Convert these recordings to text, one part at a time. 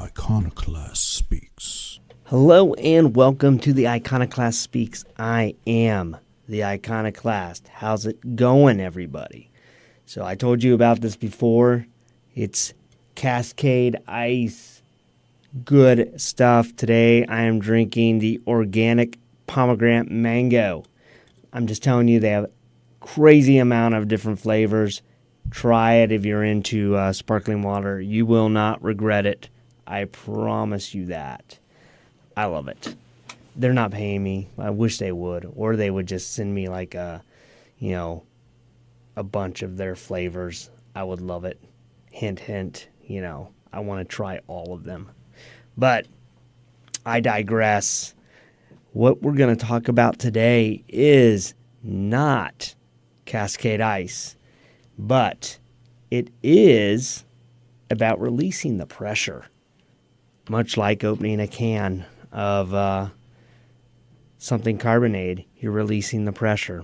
Iconoclast Speaks. Hello and welcome to the Iconoclast Speaks. I am the Iconoclast. How's it going, everybody? So I told you about this before. It's Cascade Ice. Good stuff. Today I am drinking the organic pomegranate mango. I'm just telling you, they have a crazy amount of different flavors. Try it if you're into sparkling water. You will not regret it. I promise you that. I love it. They're not paying me. I wish they would. Or they would just send me like a bunch of their flavors. I would love it. Hint, hint. I want to try all of them. But I digress. What we're going to talk about today is not Cascade Ice, but it is about releasing the pressure. Much like opening a can of something carbonated, you're releasing the pressure.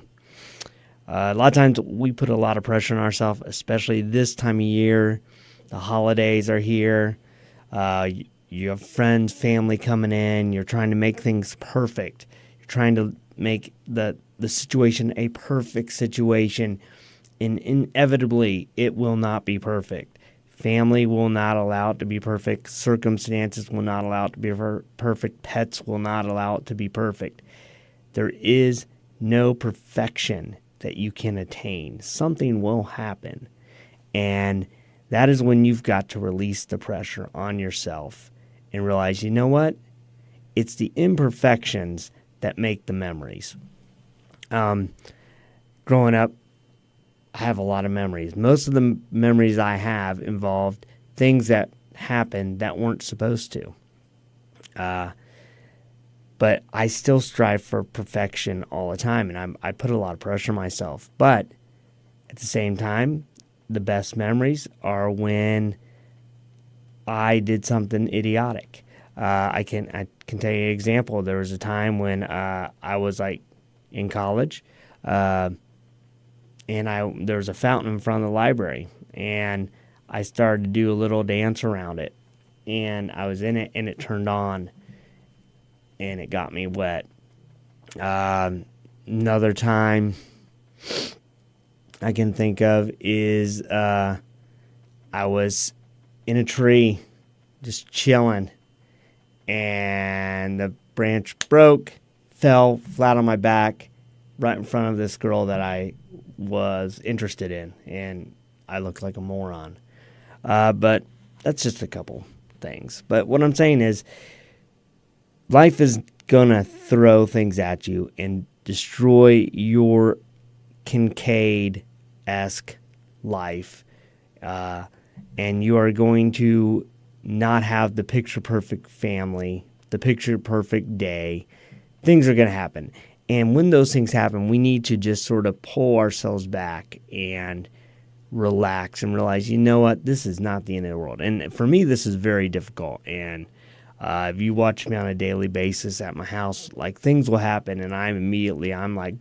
A lot of times we put a lot of pressure on ourselves, especially this time of year. The holidays are here. You have friends, family coming in. You're trying to make things perfect. You're trying to make the situation a perfect situation. And inevitably, it will not be perfect. Family will not allow it to be perfect. Circumstances will not allow it to be perfect. Pets will not allow it to be perfect. There is no perfection that you can attain. Something will happen. And that is when you've got to release the pressure on yourself and realize, you know what? It's the imperfections that make the memories. Growing up, I have a lot of memories. Most of the memories I have involved things that happened that weren't supposed to. But I still strive for perfection all the time, and I put a lot of pressure on myself. But at the same time, the best memories are when I did something idiotic. I can tell you an example. There was a time when I was like in college, and there was a fountain in front of the library, and I started to do a little dance around it, and I was in it, and it turned on, and it got me wet. Another time I can think of is I was in a tree just chilling, and the branch broke, fell flat on my back right in front of this girl that I was interested in, and I looked like a moron. But that's just a couple things. But what I'm saying is, life is gonna throw things at you and destroy your Kincaid-esque life, and you are going to not have the picture-perfect family, the picture-perfect day. Things are gonna happen. And when those things happen, we need to just sort of pull ourselves back and relax and realize, you know what, this is not the end of the world. And for me, this is very difficult. And if you watch me on a daily basis at my house, like things will happen, and I'm like,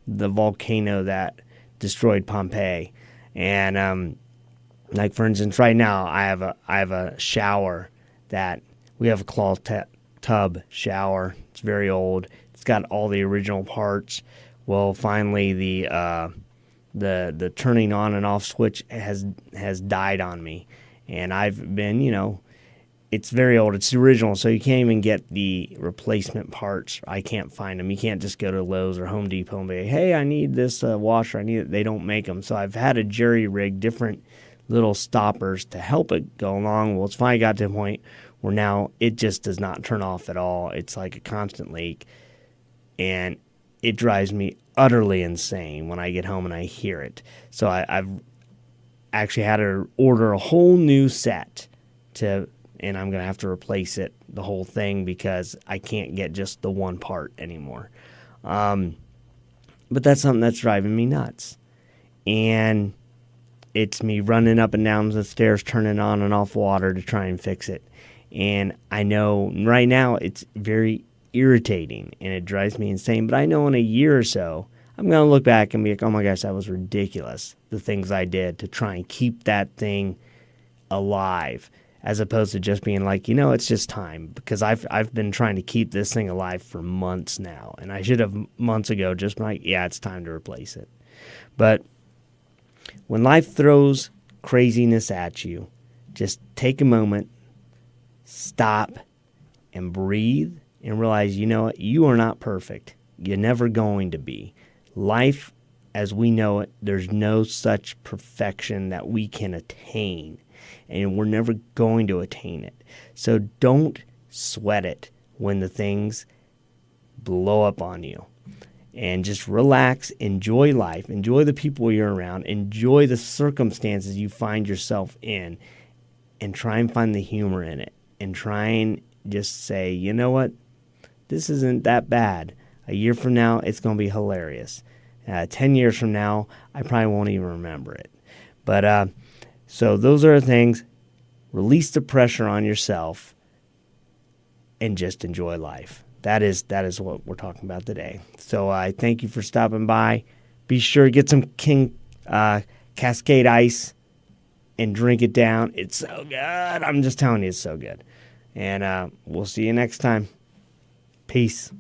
the volcano that destroyed Pompeii. And like for instance, right now I have a shower that we have a cloth tub shower. It's very old. It's got all the original parts. Well, finally the turning on and off switch has died on me, and I've been, it's very old. It's the original, so you can't even get the replacement parts. I can't find them. You can't just go to Lowe's or Home Depot and be, hey, I need this washer. I need it. They don't make them. So I've had to jerry rig different little stoppers to help it go along. Well, it's finally got to a point where now it just does not turn off at all. It's like a constant leak, and it drives me utterly insane when I get home and I hear it. So I've actually had to order a whole new set and I'm going to have to replace it, the whole thing, because I can't get just the one part anymore. But that's something that's driving me nuts. And it's me running up and down the stairs, turning on and off water to try and fix it. And I know right now it's very irritating and it drives me insane. But I know in a year or so, I'm going to look back and be like, oh my gosh, that was ridiculous. The things I did to try and keep that thing alive, as opposed to just being like, you know, it's just time. Because I've been trying to keep this thing alive for months now, and I should have months ago just been like, yeah, it's time to replace it. But when life throws craziness at you, just take a moment, stop, and breathe, and realize, you know what, you are not perfect. You're never going to be. Life, as we know it, there's no such perfection that we can attain, and we're never going to attain it. So don't sweat it when the things blow up on you. And just relax, enjoy life, enjoy the people you're around, enjoy the circumstances you find yourself in, and try and find the humor in it. And try and just say, you know what, this isn't that bad. A year from now, it's going to be hilarious. 10 years from now, I probably won't even remember it. But so those are the things. Release the pressure on yourself and just enjoy life. That is what we're talking about today. So I thank you for stopping by. Be sure to get some King Cascade Ice and drink it down. It's so good. I'm just telling you, it's so good. And we'll see you next time. Peace.